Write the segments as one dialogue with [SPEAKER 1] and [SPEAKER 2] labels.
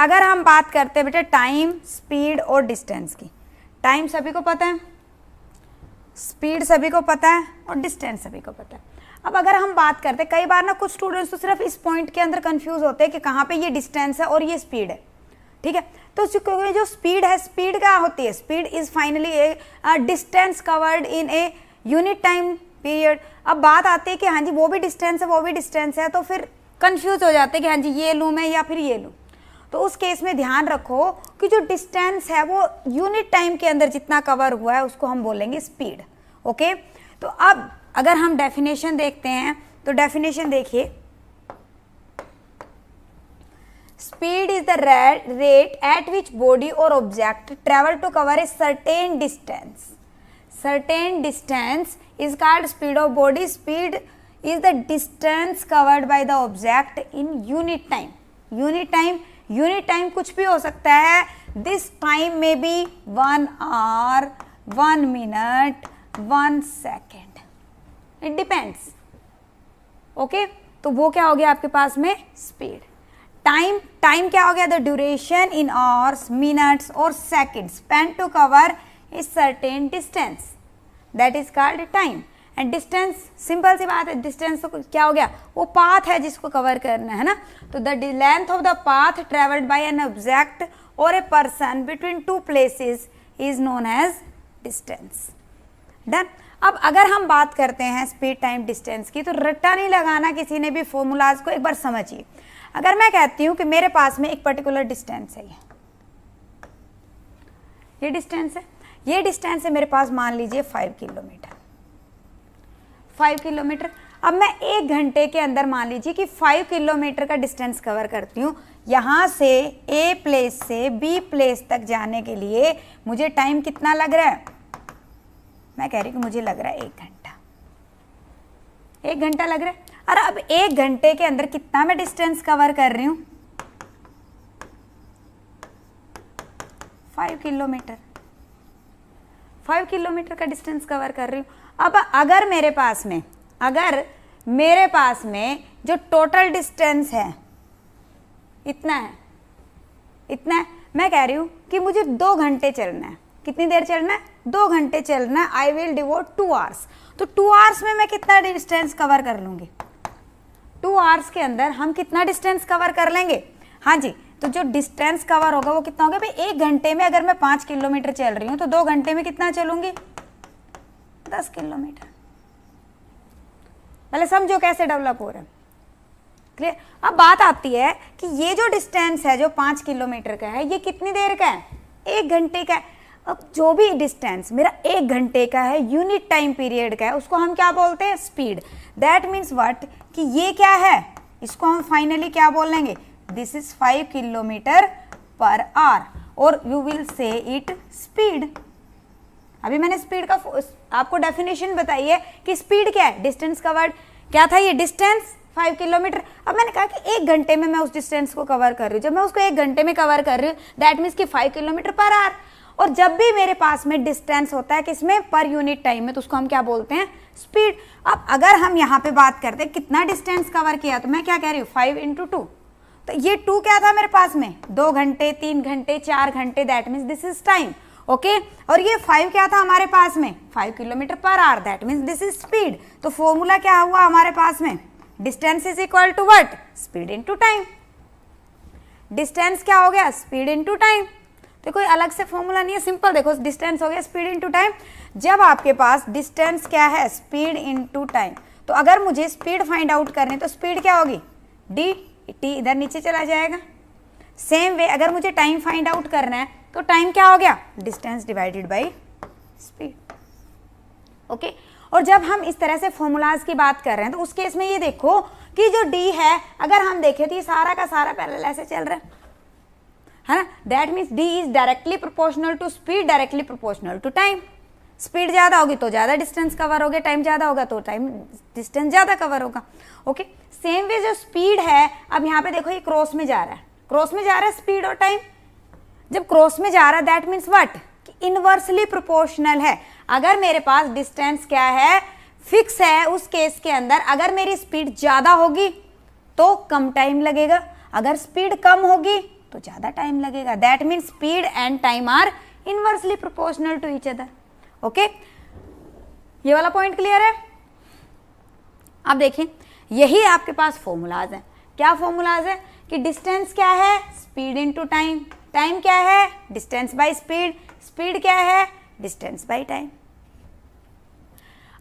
[SPEAKER 1] अगर हम बात करते हैं बेटा टाइम, स्पीड और डिस्टेंस की, टाइम सभी को पता है, स्पीड सभी को पता है और डिस्टेंस सभी को पता है। अब अगर हम बात करते हैं, कई बार ना कुछ स्टूडेंट्स तो सिर्फ इस पॉइंट के अंदर कंफ्यूज होते हैं कि कहाँ पे ये डिस्टेंस है और ये स्पीड है, ठीक है। तो जो स्पीड है, स्पीड क्या होती है, speed is finally A distance covered in a unit time period. अब बात आती है कि हाँ जी वो भी डिस्टेंस है, वो भी डिस्टेंस है, तो फिर कंफ्यूज हो जाते हैं कि हाँ जी ये लूँ मैं या फिर ये लूँ। तो उस केस में ध्यान रखो कि जो डिस्टेंस है वो यूनिट टाइम के अंदर जितना कवर हुआ है उसको हम बोलेंगे स्पीड, ओके। तो अब अगर हम डेफिनेशन देखते हैं तो डेफिनेशन देखिए, speed is the rate at which body और object travel to cover a certain distance. Certain distance is called speed of body. Speed is the distance covered by the object in unit time. Unit time कुछ भी हो सकता है। This time में be 1 hour, 1 minute, 1 second, it depends, okay. तो वो क्या हो गया आपके पास में स्पीड। टाइम क्या हो गया, the duration in hours, minutes और seconds spent to cover a certain distance, that is called time. And distance, simple सी बात है, डिस्टेंस तो क्या हो गया, वो पाथ है जिसको कवर करना है ना। तो the length of the path travelled by an object और a person between two places is known as distance. Done. अब अगर हम बात करते हैं स्पीड, टाइम, डिस्टेंस की, तो रट्टा नहीं लगाना किसी ने भी, फॉर्मूलाज को एक बार समझिए। अगर मैं कहती हूँ कि मेरे पास में एक पर्टिकुलर डिस्टेंस है, ये डिस्टेंस है, ये डिस्टेंस है मेरे पास, मान लीजिए 5 किलोमीटर। 5 किलोमीटर। अब मैं 1 घंटे के अंदर मान लीजिए कि 5 किलोमीटर का डिस्टेंस कवर करती हूँ। यहाँ से ए प्लेस से बी प्लेस तक जाने के लिए मुझे टाइम कितना लग रहा है, मैं कह रही हूँ कि मुझे लग रहा है 1 घंटा। 1 घंटा लग रहा है। और अब 1 घंटे के अंदर कितना मैं डिस्टेंस कवर कर रही हूँ, 5 किलोमीटर। 5 किलोमीटर का डिस्टेंस कवर कर रही हूँ। अब अगर मेरे पास में जो टोटल डिस्टेंस है इतना है, मैं कह रही हूँ कि मुझे 2 घंटे चलना है। कितनी देर चलना है, 2 घंटे चलना है। I will devote 2 hours. तो 2 आवर्स में मैं कितना डिस्टेंस कवर कर लूंगी, 2 आवर्स के अंदर हम कितना डिस्टेंस कवर कर लेंगे। हाँ जी, तो जो डिस्टेंस कवर होगा वो कितना होगा भाई, 1 घंटे में अगर मैं 5 किलोमीटर चल रही हूँ तो 2 घंटे में कितना चलूंगी, 10 किलोमीटर। पहले समझो कैसे डेवलप हो रहा है, क्लियर। अब बात आती है कि ये जो डिस्टेंस है जो 5 किलोमीटर का है, ये कितनी देर का है, 1 घंटे का है। अब जो भी डिस्टेंस मेरा 1 घंटे का है, यूनिट टाइम पीरियड का है, उसको हम क्या बोलते हैं, स्पीड। दैट मीन्स व्हाट, कि ये क्या है, इसको हम फाइनली क्या बोलेंगे, this is 5 kilometre per hour, और you will say it speed. अभी मैंने स्पीड का आपको डेफिनेशन बताई है कि स्पीड क्या है, डिस्टेंस कवर्ड। क्या था ये डिस्टेंस, 5 किलोमीटर। अब मैंने कहा कि 1 घंटे में मैं उस डिस्टेंस को कवर कर रही हूँ। जब मैं उसको 1 घंटे में कवर कर रही हूँ, दैट मीन्स कि 5 किलोमीटर पर आवर। और जब भी मेरे पास में डिस्टेंस होता है किसमें, पर यूनिट टाइम में, तो उसको हम क्या बोलते हैं, स्पीड। अब अगर हम यहाँ पे बात करते हैं कितना डिस्टेंस कवर किया, तो मैं क्या कह रही हूँ, 5 × 2। तो ये 2 क्या था मेरे पास में, 2 घंटे, 3 घंटे, 4 घंटे, that means this is time, okay. और ये 5 क्या था हमारे पास में, 5 kilometre per hour, that means this is speed. तो फॉर्मूला क्या हुआ हमारे पास में, distance is equal to what, speed into time. Distance क्या हो गया, स्पीड इनटू टाइम। तो कोई अलग से फॉर्मूला नहीं है, सिंपल देखो, डिस्टेंस हो गया स्पीड इनटू टाइम। जब आपके पास डिस्टेंस क्या है, स्पीड इनटू टाइम, तो अगर मुझे स्पीड फाइंड आउट करनी तो स्पीड क्या होगी, डी, टी इधर नीचे चला जाएगा। सेम वे अगर मुझे टाइम फाइंड आउट करना है तो टाइम क्या हो गया, distance divided by speed, okay. और जब हम इस तरह से फॉर्मूलाज की बात कर रहे हैं तो उस केस में ये देखो कि जो डी है, अगर हम देखें तो ये सारा का सारा पैरेलल ऐसे चल रहा है ना। That means D is directly proportional to speed, directly proportional to time. Speed ज्यादा होगी तो ज्यादा डिस्टेंस कवर होगा, टाइम ज्यादा होगा तो टाइम डिस्टेंस ज्यादा कवर होगा, ओके। सेम वे जो स्पीड है, अब यहाँ पे देखो ये क्रॉस में जा रहा है, क्रॉस में जा रहा है स्पीड और टाइम। जब क्रॉस में जा रहा है दैट मीन्स व्हाट, कि इनवर्सली प्रोपोर्शनल है। अगर मेरे पास डिस्टेंस क्या है, फिक्स है, उस केस के अंदर अगर मेरी स्पीड ज्यादा होगी तो कम टाइम लगेगा, अगर स्पीड कम होगी तो ज़्यादा टाइम लगेगा। That means speed and time are inversely proportional to each other. Okay, ये वाला पॉइंट क्लियर है। अब देखिए, यही आपके पास फॉर्मूलाज हैं। क्या फॉर्मूलाज है कि डिस्टेंस क्या है, स्पीड इनटू टाइम, टाइम क्या है, डिस्टेंस बाय स्पीड, स्पीड क्या है, डिस्टेंस बाय टाइम।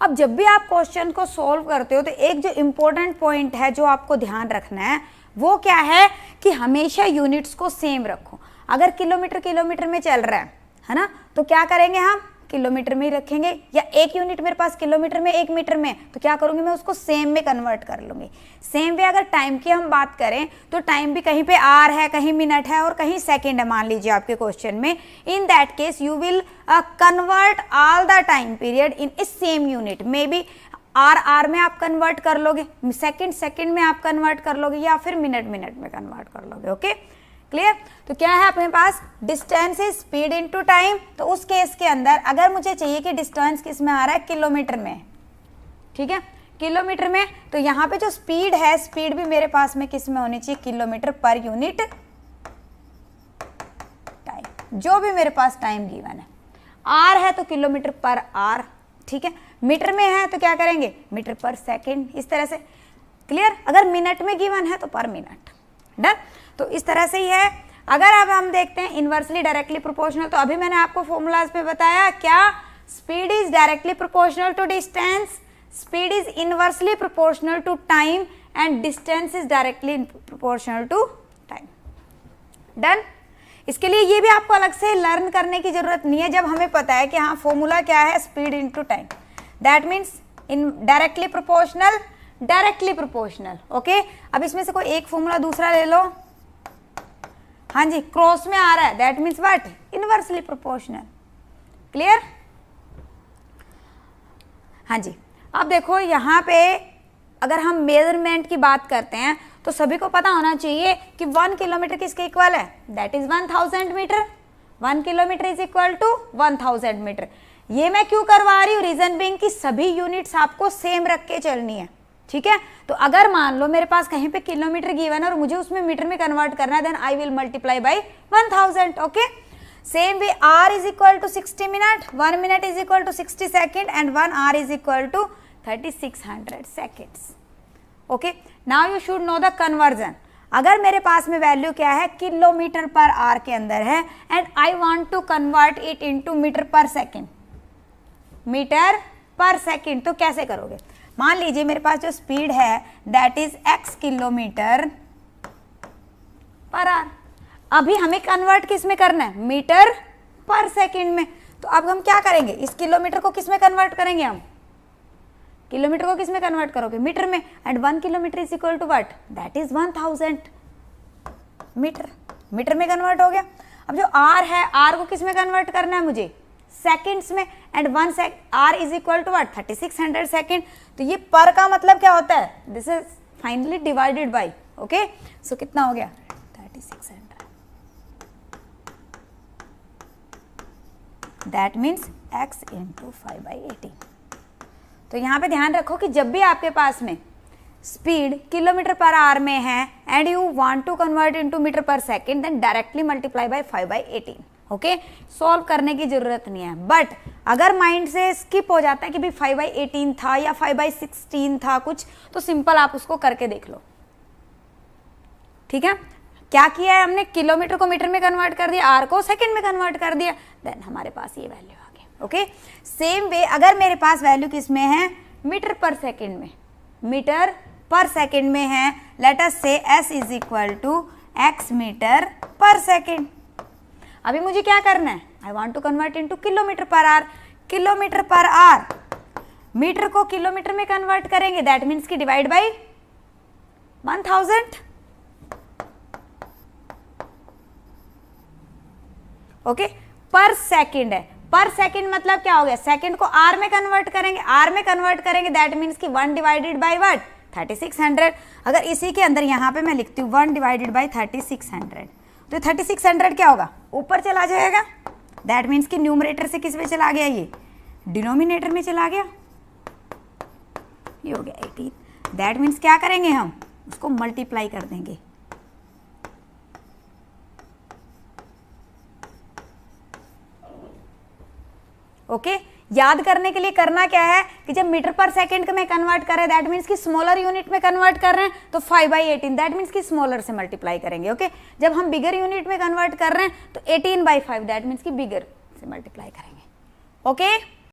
[SPEAKER 1] अब जब भी आप क्वेश्चन को सॉल्व करते हो तो एक जो इंपॉर्टेंट पॉइंट है जो आपको ध्यान रखना है वो क्या है कि हमेशा यूनिट्स को सेम रखो। अगर किलोमीटर किलोमीटर में चल रहा है ना, तो क्या करेंगे हम, किलोमीटर में ही रखेंगे। या एक यूनिट मेरे पास किलोमीटर में, 1 मीटर में, तो क्या करूंगी मैं उसको सेम में कन्वर्ट कर लूंगी। सेम वे अगर टाइम की हम बात करें तो टाइम भी कहीं पे आर है, कहीं मिनट है और कहीं सेकंड है, मान लीजिए आपके क्वेश्चन में। In that case you will convert all the time period in a same unit. Maybe hour में आप कन्वर्ट कर लोगे, सेकंड में आप कन्वर्ट कर लोगे, या फिर मिनट में कन्वर्ट कर लोगे। Okay, clear. तो क्या है अपने पास, distance is speed into time. तो उस केस के अंदर अगर मुझे चाहिए कि डिस्टेंस किस में आ रहा है, किलोमीटर में, ठीक है, किलोमीटर में, तो यहाँ पे जो स्पीड है, स्पीड भी मेरे पास में किस में होनी चाहिए, किलोमीटर पर यूनिट टाइम। जो भी मेरे पास टाइम गिवन है, आर है तो किलोमीटर पर आर, ठीक है, मीटर में है तो क्या करेंगे, मीटर पर सेकेंड, इस तरह से। क्लियर। अगर मिनट में गिवन है तो पर मिनट। डन। तो इस तरह से ही है। अगर अब हम देखते हैं इनवर्सली डायरेक्टली प्रोपोर्शनल, तो अभी मैंने आपको फॉर्मूलाज में बताया क्या, speed is directly proportional to distance, speed is inversely proportional to time and distance is directly proportional to time. Done. इसके लिए ये भी आपको अलग से लर्न करने की जरूरत नहीं है, जब हमें पता है कि हाँ फॉर्मूला क्या है, speed into time. That means in directly proportional, directly proportional. Okay, अब इसमें से कोई एक फॉर्मूला दूसरा ले लो। हाँ जी, क्रॉस में आ रहा है, that means what, inversely proportional. Clear. हाँ जी, अब देखो यहाँ पे अगर हम मेजरमेंट की बात करते हैं तो सभी को पता होना चाहिए कि 1 किलोमीटर किसके इक्वल है, that is 1000 metre. 1 kilometre is equal to 1000 metre. ये मैं क्यों करवा रही हूँ, रीजन बीइंग कि सभी यूनिट्स आपको सेम रख के चलनी है, ठीक है। तो अगर मान लो मेरे पास कहीं पे किलोमीटर गिवन है और मुझे उसमें मीटर में कन्वर्ट करना है, then I will multiply by 1000। Okay, same way hour is equal to 60 minute, 1 minute is equal to 60 second and 1 hour is equal to 3600 seconds. Okay, now you should know the conversion. अगर मेरे पास में value क्या है, kilometre per our के अंदर है and I want to convert it into metre per second, metre per second, तो कैसे करोगे। मान लीजिए मेरे पास जो स्पीड है that is x kilometre per our. अभी हमें कन्वर्ट किस में करना है, मीटर पर सेकेंड में। तो अब हम क्या करेंगे, इस किलोमीटर को किस में कन्वर्ट करेंगे, हम किलोमीटर को किस में कन्वर्ट करोगे, मीटर में। And 1 kilometre is equal to what, that is 1000 metre. Metre में कन्वर्ट हो गया। अब जो r है, r को किस में कन्वर्ट करना है मुझे, सेकेंड्स में। And 1 hour is equal to what, 3600 second. तो ये पर का मतलब क्या होता है, this is finally divided by. Okay, so कितना हो गया, 3600। That means x into 5/18। तो यहाँ पे ध्यान रखो कि जब भी आपके पास में स्पीड किलोमीटर पर आवर में है and you want to convert into metre per second, then directly multiply by 5/18। Okay, solve करने की जरूरत नहीं है। बट अगर माइंड से स्किप हो जाता है कि भाई 5/18 था या 5/16 था कुछ, तो सिंपल आप उसको करके देख लो। ठीक है, क्या किया है हमने, किलोमीटर को मीटर में कन्वर्ट कर दिया, आर को सेकंड में कन्वर्ट कर दिया, देन हमारे पास ये वैल्यू आ गई। ओके, सेम वे अगर मेरे पास वैल्यू किस में है, मीटर पर सेकेंड में, मीटर पर सेकेंड में है, late us say s is equal to x metre per second. अभी मुझे क्या करना है, I want to convert into kilometre per hour. Kilometre per hour, metre को किलोमीटर में कन्वर्ट करेंगे, दैट मीन्स की divide by 1000। Okay, per second है, पर सेकेंड मतलब क्या हो गया, सेकेंड को आर में कन्वर्ट करेंगे, आर में कन्वर्ट करेंगे, दैट मीन्स की 1 डिवाइडेड बाई व्हाट, 3600। अगर इसी के अंदर यहाँ पे मैं लिखती हूँ 1 डिवाइडेड बाई 3600, तो 3600 क्या होगा, ऊपर चला जाएगा। दैट मीन्स कि न्यूमरेटर से किस में चला गया, ये डिनोमिनेटर में चला गया, ये हो गया 18। दैट मीन्स क्या करेंगे, हम उसको मल्टीप्लाई कर देंगे। ओके याद करने के लिए करना क्या है कि जब मीटर पर सेकंड में कन्वर्ट कर रहे हैं दैट मीन्स कि स्मॉलर यूनिट में कन्वर्ट कर रहे हैं तो 5/18 दैट मीन्स कि स्मॉलर से मल्टीप्लाई करेंगे। ओके जब हम बिगर यूनिट में कन्वर्ट कर रहे हैं तो 18/5 दैट मीन्स कि बिगर से मल्टीप्लाई करेंगे। ओके